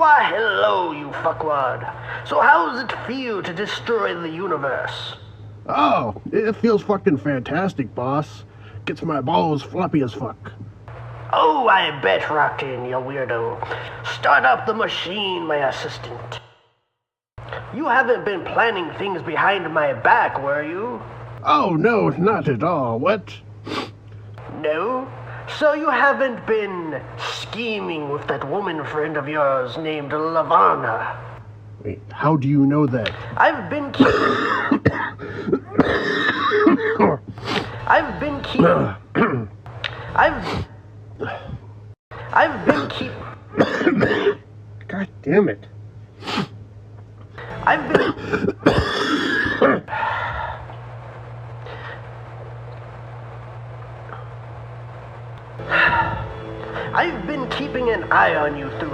Why, hello, you fuckwad. So how does it feel to destroy the universe? Oh, it feels fucking fantastic, boss. Gets my balls floppy as fuck. Oh, I bet, Rockton, you weirdo. Start up the machine, my assistant. You haven't been planning things behind my back, were you? Oh, no, not at all. What? No? So you haven't been scheming with that woman friend of yours named Lavana? Wait, how do you know that? I've been God damn it. I've been keeping an eye on you through